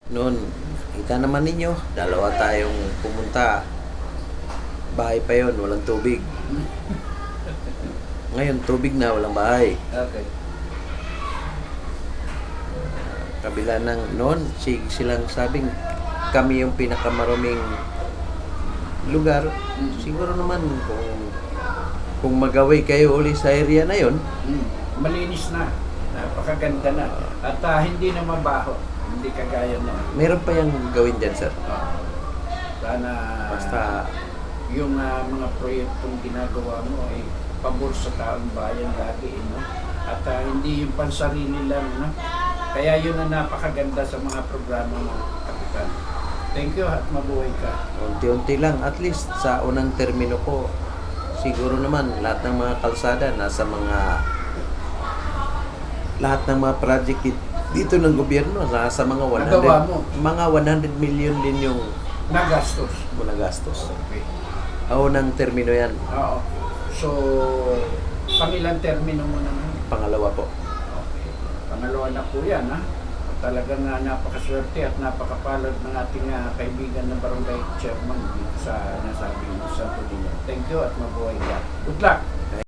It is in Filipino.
Noon, kita naman ninyo, dalawa tayong pumunta. Bahay pa yon, walang tubig. Ngayon, tubig na, walang bahay. Okay. Kabila ng noon, silang sabing kami yung pinakamaruming lugar. Siguro naman kung magaway kayo uli sa area na yon, Malinis na. Napakaganda na. At hindi na mabaho. Hindi kagaya na. meron pa yung gawin dyan, sir. Sana Basta yung mga proyektong ginagawa mo ay pabor sa taong bayan lagi, no? At hindi yung pansarili lang, no? Kaya yun ang napakaganda sa mga programa mo, Kapitan. Thank you at mabuhay ka. unti-unti lang, at least sa unang termino ko, siguro naman lahat ng mga kalsada nasa lahat ng mga project dito ng gobyerno nasa mga 100 Nagawa mo. mga 100 million din yung Nagastos. muna gastos. Okay. Unang termino yan, Oo. So, pangilang termino mo naman? pangalawa po. Okay. Pangalawa na po yan, ha? Talagang napakaswerte at napakapalad ng ating kaibigan na barangay chairman dito sa nasabing Santo Niño. Thank you at mabuhay ka. Good luck!